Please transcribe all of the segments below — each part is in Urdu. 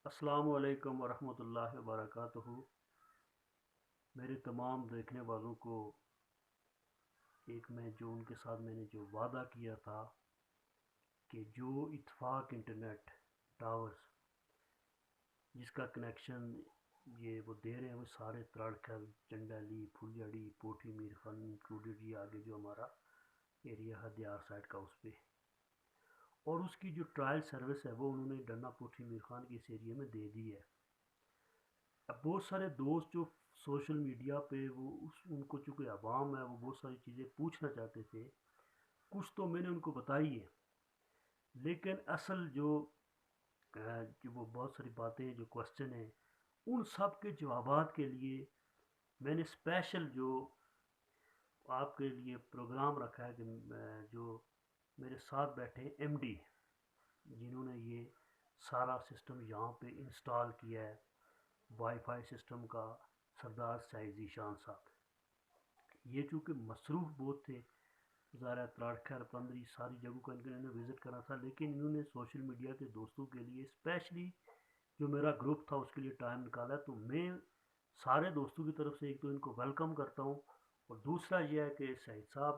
السلام علیکم ورحمۃ اللہ وبرکاتہ۔ میرے تمام دیکھنے والوں کو ان کے ساتھ میں نے جو وعدہ کیا تھا کہ جو اتفاق انٹرنیٹ ٹاورز جس کا کنیکشن یہ وہ دے رہے ہیں، وہ سارے تراڑکھل، چنڈالی، پھلیاڑی، پوٹھی میر خان انکلوڈیڈ، یہ آگے جو ہمارا ایریا ہے دیار سائڈ کا، اس پہ اور اس کی جو ٹرائل سروس ہے وہ انہوں نے ڈنا پوٹھی میر خان کے اس ایریے میں دے دی ہے۔ اب بہت سارے دوست جو سوشل میڈیا پہ ان کو چونکہ عوام ہے، وہ بہت ساری چیزیں پوچھنا چاہتے تھے، کچھ تو میں نے ان کو بتائی ہے، لیکن اصل جو وہ بہت ساری باتیں جو کوشچن ہیں، ان سب کے جوابات کے لیے میں نے اسپیشل جو آپ کے لیے پروگرام رکھا ہے کہ جو میرے ساتھ بیٹھے ایم ڈی جنہوں نے یہ سارا سسٹم یہاں پہ انسٹال کیا ہے، وائی فائی سسٹم کا، سردار سعید ذیشان صاحب، یہ چونکہ مصروف بہت تھے، ظاہر تراڑکھر پندری ساری جگہوں کا انہوں نے وزٹ کرنا تھا، لیکن انہوں نے سوشل میڈیا کے دوستوں کے لیے اسپیشلی جو میرا گروپ تھا اس کے لیے ٹائم نکالا، تو میں سارے دوستوں کی طرف سے ایک تو ان کو ویلکم کرتا ہوں، اور دوسرا یہ ہے کہ سعید صاحب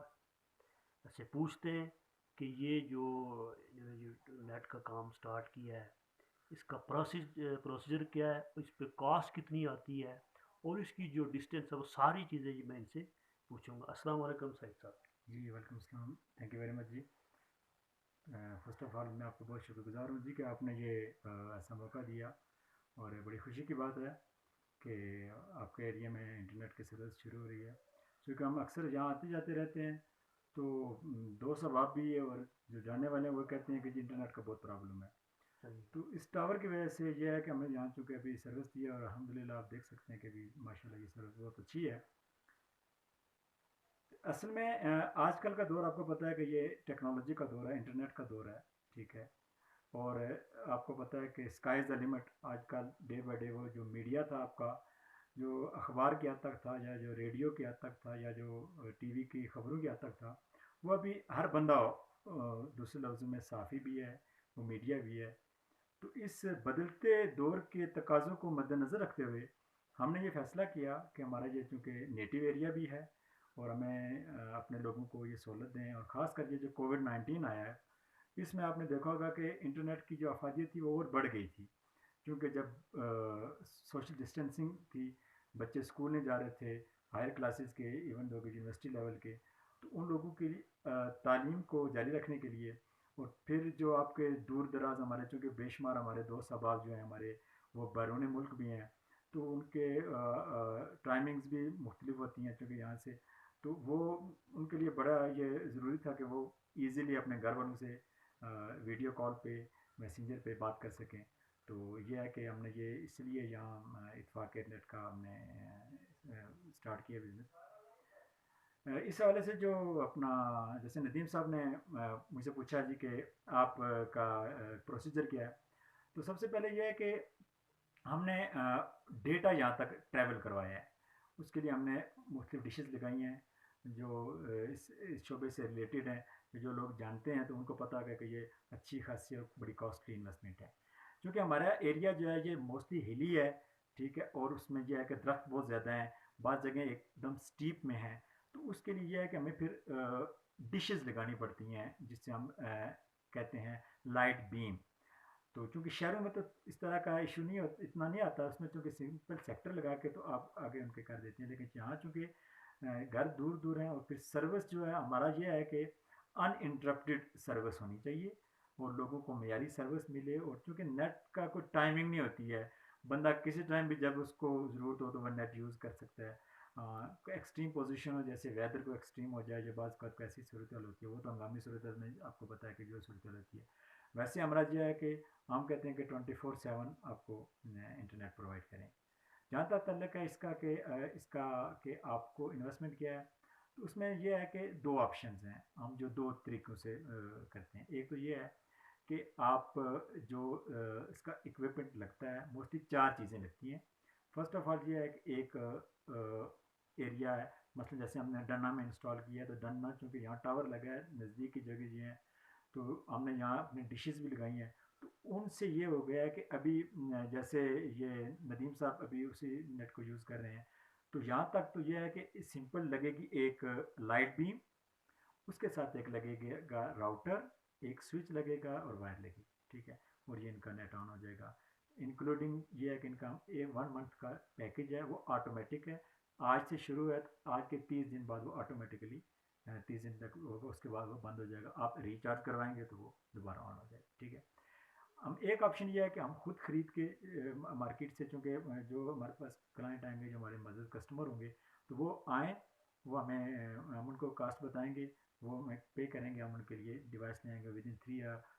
سے پوچھتے ہیں کہ یہ جو نیٹ کا کام سٹارٹ کیا ہے، اس کا پروسیجر کیا ہے، اس پہ کاسٹ کتنی آتی ہے، اور اس کی جو ڈسٹینس ہے، وہ ساری چیزیں میں ان سے پوچھوں گا۔ السلام علیکم سعید صاحب۔ جی ویلکم السلام، تھینک یو ویری مچ جی۔ فرسٹ آف آل میں آپ کو بہت شکر گزار ہوں جی کہ آپ نے یہ ایسا موقع دیا، اور بڑی خوشی کی بات ہے کہ آپ کے ایریا میں انٹرنیٹ کی سروس شروع ہو رہی ہے، چونکہ ہم اکثر یہاں آتے جاتے رہتے ہیں، تو دوست احباب بھی ہے اور جو جاننے والے ہیں وہ کہتے ہیں کہ جی انٹرنیٹ کا بہت پرابلم ہے۔ ہاں جی۔ تو اس ٹاور کی وجہ سے یہ ہے کہ ہمیں یہاں چونکہ ابھی سروس دی ہے، اور الحمدللہ آپ دیکھ سکتے ہیں کہ ابھی ماشاء اللہ یہ سروس بہت اچھی ہے۔ اصل میں آج کل کا دور آپ کو پتہ ہے کہ یہ ٹیکنالوجی کا دور ہے، انٹرنیٹ کا دور ہے، ٹھیک ہے، اور آپ کو پتہ ہے کہ اسکائی از دا لمٹ۔ آج کل ڈے بائی ڈے وہ جو میڈیا تھا آپ کا، جو اخبار کی حد تک تھا، یا جو ریڈیو کی حد تک تھا، یا جو ٹی وی کی خبروں کی حد تک تھا، وہ ابھی ہر بندہ دوسرے لفظوں میں صحافی بھی ہے، وہ میڈیا بھی ہے۔ تو اس بدلتے دور کے تقاضوں کو مد نظر رکھتے ہوئے ہم نے یہ فیصلہ کیا کہ ہمارا یہ چونکہ نیٹو ایریا بھی ہے، اور ہمیں اپنے لوگوں کو یہ سہولت دیں، اور خاص کر یہ جو کووڈ 19 آیا ہے، اس میں آپ نے دیکھا ہوگا کہ انٹرنیٹ کی جو افادیت تھی وہ اور بڑھ گئی تھی، کیونکہ جب سوشل ڈسٹینسنگ تھی، بچے اسکول نہیں جا رہے تھے، ہائر کلاسز کے، ایون دو کہ یونیورسٹی لیول کے، تو ان لوگوں کی تعلیم کو جاری رکھنے کے لیے، اور پھر جو آپ کے دور دراز ہمارے چونکہ بے شمار ہمارے دوست احباب جو ہیں ہمارے، وہ بیرون ملک بھی ہیں، تو ان کے ٹائمنگز بھی مختلف ہوتی ہیں چونکہ یہاں سے، تو وہ ان کے لیے بڑا یہ ضروری تھا کہ وہ ایزیلی اپنے گھر والوں سے ویڈیو کال پہ، میسنجر پہ بات کر سکیں۔ تو یہ ہے کہ ہم نے یہ اس لیے یہاں اتفاق نیٹ کا ہم نے اسٹارٹ کیا بزنس۔ اس حوالے سے جو اپنا جیسے ندیم صاحب نے مجھ سے پوچھا جی کہ آپ کا پروسیجر کیا ہے، تو سب سے پہلے یہ ہے کہ ہم نے ڈیٹا یہاں تک ٹریول کروایا ہے، اس کے لیے ہم نے مختلف ڈشز لگائی ہیں جو اس شعبے سے ریلیٹڈ ہیں، جو لوگ جانتے ہیں تو ان کو پتہ ہے کہ یہ اچھی خاصی اور بڑی کاسٹلی انویسٹمنٹ ہے، چونکہ ہمارا ایریا جو ہے یہ موسٹلی ہلی ہے، ٹھیک ہے، اور اس میں یہ ہے کہ درخت بہت زیادہ ہیں، بعض جگہیں ایک دم سٹیپ میں ہیں، تو اس کے لیے یہ ہے کہ ہمیں پھر ڈشز لگانی پڑتی ہیں جس سے ہم کہتے ہیں لائٹ بیم۔ تو چونکہ شہروں میں تو اس طرح کا ایشو نہیں اتنا نہیں آتا، اس میں چونکہ سمپل سیکٹر لگا کے تو آپ آگے ان کے کر دیتے ہیں، لیکن یہاں چونکہ گھر دور دور ہیں، اور پھر سروس جو ہے ہمارا یہ ہے کہ ان انٹرپٹیڈ سروس ہونی چاہیے، اور لوگوں کو معیاری سروس ملے، اور چونکہ نیٹ کا کوئی ٹائمنگ نہیں ہوتی ہے، بندہ کسی ٹائم بھی جب اس کو ضرورت ہو تو وہ نیٹ یوز کر سکتا ہے۔ ایکسٹریم پوزیشن ہو، جیسے ویدر کو ایکسٹریم ہو جائے، جو بعض کو ایسی صورتحال ہوتی ہے، وہ تو ہنگامی صورتحال میں آپ کو پتہ ہے کہ جو صورتحال ہوتی ہے، ویسے ہمارا یہ ہے کہ ہم کہتے ہیں کہ 24/7 آپ کو انٹرنیٹ پرووائڈ کریں۔ جہاں تک تعلق ہے اس کا کہ آپ کو انویسٹمنٹ کیا ہے، تو اس میں یہ ہے کہ دو آپشنز ہیں، ہم جو دو طریقوں سے کرتے ہیں۔ ایک تو یہ ہے کہ آپ جو اس کا اکوپمنٹ لگتا ہے، موسٹلی چار چیزیں لگتی ہیں۔ فرسٹ آف آل یہ ہے کہ ایک ایریا ہے، مثلا جیسے ہم نے ڈنا میں انسٹال کیا ہے، تو ڈنا چونکہ یہاں ٹاور لگا ہے، نزدیک کی جگہ یہ ہیں، تو ہم نے یہاں اپنی ڈشز بھی لگائی ہیں، تو ان سے یہ ہو گیا ہے کہ ابھی جیسے یہ ندیم صاحب ابھی اسی نیٹ کو یوز کر رہے ہیں، تو یہاں تک تو یہ ہے کہ سمپل لگے گی ایک لائٹ بیم، اس کے ساتھ ایک لگے گا راؤٹر، ایک سوئچ لگے گا اور وائر لگے گی، ٹھیک ہے، اور یہ ان کا نیٹ آن ہو جائے گا، انکلوڈنگ یہ ہے کہ ان کا 1 منتھ کا پیکج ہے، وہ آٹومیٹک ہے، آج سے شروع ہے، آج کے 30 دن بعد وہ آٹومیٹکلی 30 دن تک ہوگا، اس کے بعد وہ بند ہو جائے گا، آپ ریچارج کروائیں گے تو وہ دوبارہ آن ہو جائے گا، ٹھیک ہے۔ ہم ایک آپشن یہ ہے کہ ہم خود خرید کے مارکیٹ سے، چونکہ جو ہمارے پاس کلائنٹ آئیں گے، جو ہمارے مزید کسٹمر ہوں گے، تو وہ آئیں، وہ ہم ان کو کاسٹ بتائیں گے، وہ ہمیں پے کریں گے، ہم ان کے لیے ڈیوائس لیں گے، ود ان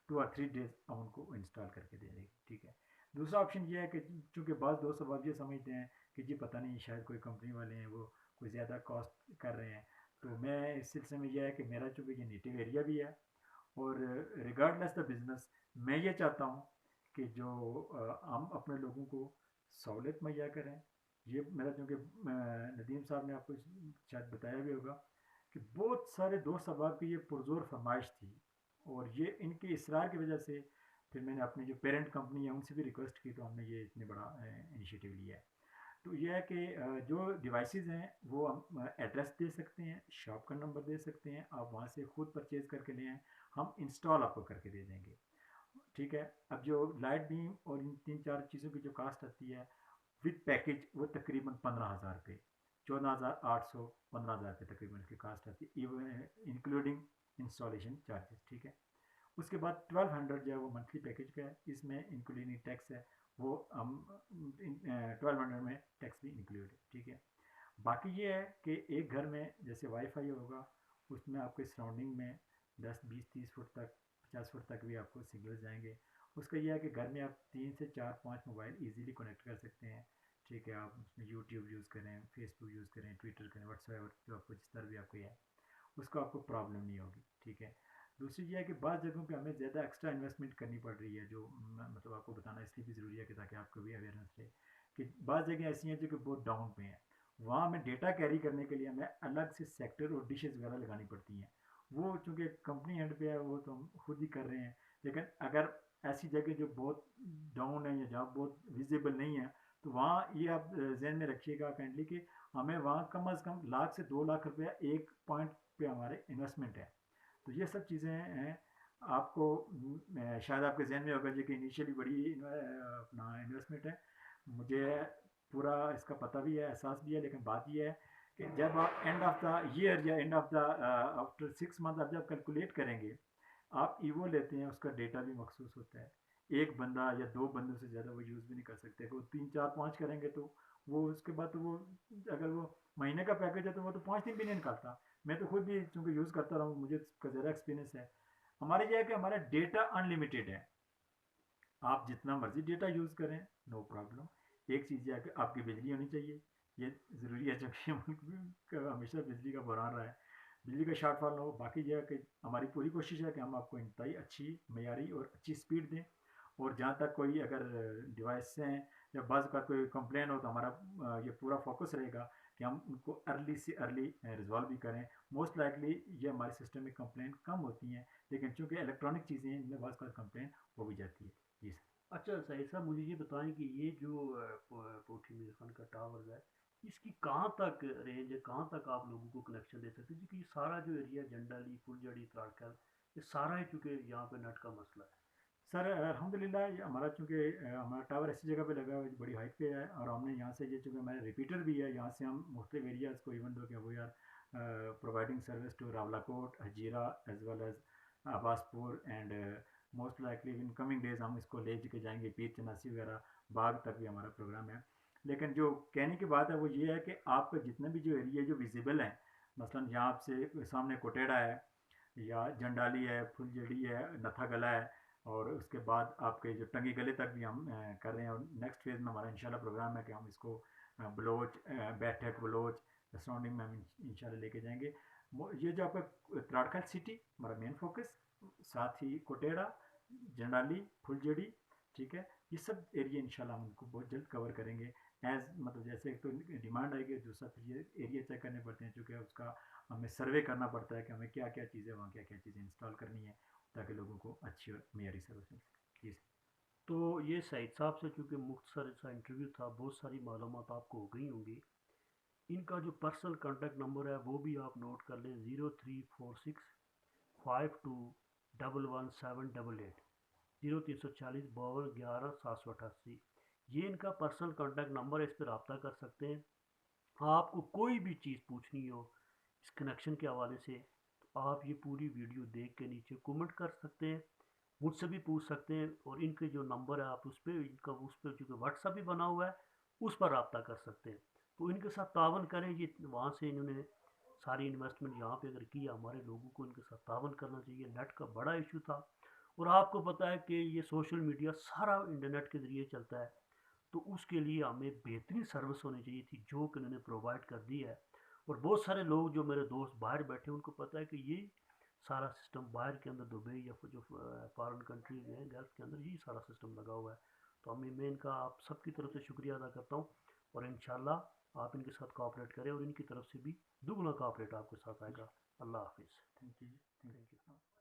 2 اور 3 days ہم ان کو انسٹال کر کے دے دیں گے، ٹھیک ہے۔ دوسرا آپشن یہ ہے کہ چونکہ بعض دوست اب یہ سمجھتے ہیں کہ جی پتہ نہیں شاید کوئی کمپنی والے ہیں وہ کوئی زیادہ کاسٹ کر رہے ہیں، تو میں اس سلسلے میں یہ ہے کہ میرا چونکہ یہ نیٹو ایریا بھی ہے، اور ریگارڈلیس دا بزنس، میں یہ چاہتا ہوں کہ جو ہم اپنے لوگوں کو سہولت مہیا کریں۔ یہ میرا چونکہ ندیم صاحب نے آپ کو شاید بتایا بھی ہوگا کہ بہت سارے دوست احباب کی یہ پرزور فرمائش تھی، اور یہ ان کے اصرار کی وجہ سے پھر میں نے اپنی جو پیرنٹ کمپنی ہے ان سے بھی ریکویسٹ کی، تو ہم نے یہ اتنے بڑا انیشیٹو لیا ہے۔ تو یہ ہے کہ جو ڈیوائسیز ہیں وہ ہم ایڈریس دے سکتے ہیں، شاپ کا نمبر دے سکتے ہیں، آپ وہاں سے خود پرچیز کر کے لے آئیں، ہم انسٹال آپ کو کر کے دے دیں گے، ٹھیک ہے۔ اب جو لائٹ بیم اور ان 3 4 چیزوں کی جو کاسٹ آتی ہے وتھ پیکج، وہ تقریباً 15,000 روپے، 14,800 15,000 روپے تقریباً اس کی کاسٹ آتی ہے، ایون انکلوڈنگ انسٹالیشن چارجز، ٹھیک ہے۔ اس کے بعد 1200 جو ہے وہ منتھلی پیکج کا ہے، اس میں انکلوڈنگ ٹیکس ہے، وہ ہم 1200 میں ٹیکس بھی انکلوڈ ہے، ٹھیک ہے۔ باقی یہ ہے کہ ایک گھر میں جیسے وائی فائی ہوگا، اس میں آپ کے سراؤنڈنگ میں 10 20 30 فٹ تک 50 فٹ تک بھی آپ کو سگنل جائیں گے۔ اس کا یہ ہے کہ گھر میں آپ 3 سے 4 5 موبائل ایزیلی کنیکٹ کر سکتے ہیں، ٹھیک ہے۔ آپ اس میں یوٹیوب یوز کریں، فیس بک یوز کریں، ٹویٹر کریں، واٹس ایور، جو آپ کو جس طرح بھی آپ کو یہ ہے، اس کا آپ کو پرابلم نہیں ہوگی، ٹھیک ہے۔ دوسری یہ ہے کہ بعض جگہوں پہ ہمیں زیادہ ایکسٹرا انویسٹمنٹ کرنی پڑ رہی ہے، جو مطلب آپ کو بتانا اس لیے بھی ضروری ہے کہ تاکہ آپ کو بھی اویئرنیس رہے کہ بعض جگہیں ایسی ہیں جو کہ بہت ڈاؤن پہ ہیں، وہاں ہمیں ڈیٹا کیری کرنے کے لیے ہمیں الگ سے سیکٹر اور ڈشز وغیرہ لگانی پڑتی ہیں، وہ چونکہ کمپنی اینڈ پہ ہے وہ تو ہم خود ہی کر رہے ہیں، لیکن اگر ایسی جگہ جو بہت ڈاؤن ہے یا جہاں بہت ویزیبل نہیں ہے، تو وہاں یہ آپ ذہن میں رکھیے گا کائنڈلی کہ ہمیں وہاں کم از کم 1,00,000 سے 2,00,000 روپیہ ایک پوائنٹ پہ ہمارے انویسٹمنٹ ہے۔ تو یہ سب چیزیں ہیں، آپ کو شاید آپ کے ذہن میں ہوگا جی کہ انیشیلی بڑی اپنا انویسٹمنٹ ہے، مجھے پورا اس کا پتہ بھی ہے، احساس بھی ہے، لیکن بات یہ ہے کہ جب آپ اینڈ آف دا ایئر یا and of the after 6 month آپ جب کیلکولیٹ کریں گے، آپ ایوو لیتے ہیں، اس کا ڈیٹا بھی مخصوص ہوتا ہے، ایک بندہ یا 2 بندوں سے زیادہ وہ یوز بھی نہیں کر سکتے، وہ 3 4 5 کریں گے تو وہ اس کے بعد تو وہ اگر وہ مہینے کا پیکج ہے تو وہ تو 5 دن بھی نہیں نکالتا۔ میں تو خود بھی چونکہ یوز کرتا رہا ہوں، مجھے اس کا زیادہ ایکسپیرینس ہے۔ ہمارے یہ ہے کہ ہمارا ڈیٹا ان لمیٹیڈ ہے، آپ جتنا مرضی ڈیٹا یوز کریں، نو پرابلم۔ ایک چیز یہ ہے کہ آپ کی بجلی ہونی چاہیے، یہ ضروری ہے، چونکہ ملک کا ہمیشہ بجلی کا بحران رہا ہے، بجلی کا شارٹ فال نہ ہو۔ باقی یہ ہے کہ ہماری پوری کوشش ہے کہ ہم آپ کو انتہائی اچھی معیاری اور اچھی سپیڈ دیں، اور جہاں تک کوئی اگر ڈیوائس سے ہیں یا بعض کا کوئی کمپلین ہو تو ہمارا یہ پورا فوکس رہے گا کہ ہم ان کو ارلی سے ارلی ریزالو بھی کریں۔ موسٹ لائکلی یہ ہمارے سسٹم میں کمپلین کم ہوتی ہیں، لیکن چونکہ الیکٹرانک چیزیں ہیں ان میں بعض کا کمپلین ہو بھی جاتی ہے، جی سر۔ اچھا سعید صاحب، مجھے یہ بتائیں کہ یہ جو پوٹھی میر خان کا ٹاور ہے، اس کی کہاں تک رینج ہے، کہاں تک آپ لوگوں کو کنیکشن دے سکتے ہیں؟ کیونکہ یہ سارا جو ایریا جنڈالی، پھلجڑی، تراڑکل، یہ سارا ہی چونکہ یہاں پہ نیٹ کا مسئلہ ہے۔ سر الحمدللہ یہ ہمارا چونکہ ہمارا ٹاور ایسی جگہ پہ لگا ہوا ہے بڑی ہائٹ پہ ہے، اور ہم نے یہاں سے یہ چونکہ ہمارا ریپیٹر بھی ہے، یہاں سے ہم مختلف ایریاز کو ایون دو کہ we are providing service to راولا quote, ہجیرا as well as عباس پور، and most likely in coming days ہم اس کو لے کے جائیں گے پیر چناسی وغیرہ، باغ تک بھی ہمارا پروگرام ہے۔ لیکن جو کہنے کی بات ہے وہ یہ ہے کہ آپ کا جتنے بھی جو ایریا جو ویزیبل ہیں، مثلاً یہاں آپ سے سامنے کوٹیڑا ہے یا جنڈالی ہے، پھلجڑی ہے، نتھا گلا ہے، اور اس کے بعد آپ کے جو ٹنگی گلے تک بھی ہم کر رہے ہیں، اور نیکسٹ فیز میں ہمارا انشاءاللہ پروگرام ہے کہ ہم اس کو بلوچ، بیٹھک، بلوچ سراؤنڈنگ میں ہم انشاءاللہ لے کے جائیں گے۔ یہ جو آپ کا تراڑکل سٹی ہمارا مین فوکس، ساتھ ہی کوٹیڑا، جنڈالی، پھلجڑی، ٹھیک ہے، یہ سب ایریا انشاءاللہ ہم ان کو بہت جلد کور کریں گے، ایز مطلب جیسے ایک تو ڈیمانڈ آئے گی، دوسرا پھر یہ ایریا چیک کرنے پڑتے ہیں، چونکہ اس کا ہمیں سروے کرنا پڑتا ہے کہ ہمیں کیا کیا چیزیں وہاں کیا کیا چیزیں انسٹال کرنی ہے تاکہ لوگوں کو اچھی اور معیاری سروس مل سکے، جی سر۔ تو یہ سعید صاحب سے چونکہ مختصر سا انٹرویو تھا، بہت ساری معلومات آپ کو ہو گئی ہوں گی. ان کا جو پرسنل کانٹیکٹ نمبر ہے وہ بھی آپ نوٹ کر لیں، 0346 5211 788، 0340 52 11 788. یہ ان کا پرسنل کانٹیکٹ نمبر ہے، اس پہ رابطہ کر سکتے ہیں. آپ کو کوئی بھی چیز پوچھنی ہو اس کنیکشن کے حوالے سے تو آپ یہ پوری ویڈیو دیکھ کے نیچے کومنٹ کر سکتے ہیں، مجھ سے بھی پوچھ سکتے ہیں. اور ان کے جو نمبر ہے آپ اس پہ چونکہ واٹس ایپ بھی بنا ہوا ہے اس پر رابطہ کر سکتے ہیں. تو ان کے ساتھ تعاون کریں. یہ وہاں سے انہوں نے ساری انویسٹمنٹ یہاں پہ اگر کی، ہمارے لوگوں کو ان کے ساتھ تعاون کرنا چاہیے. نیٹ کا بڑا ایشو تھا اور آپ کو پتہ ہے کہ یہ سوشل میڈیا سارا انٹرنیٹ کے ذریعے چلتا ہے، تو اس کے لیے ہمیں بہترین سروس ہونی چاہیے تھی جو کہ انہوں نے پرووائڈ کر دی ہے. اور بہت سارے لوگ جو میرے دوست باہر بیٹھے ان کو پتہ ہے کہ یہ سارا سسٹم باہر کے اندر دبئی یا جو فارن کنٹریز ہیں گلف کے اندر یہی سارا سسٹم لگا ہوا ہے. تو میں ان کا آپ سب کی طرف سے شکریہ ادا کرتا ہوں، اور انشاءاللہ آپ ان کے ساتھ کوآپریٹ کریں اور ان کی طرف سے بھی دگنا کوآپریٹ آپ کے ساتھ آئے جی گا. اللہ حافظ. تھینک یو جی، تھینک یو. Thank you.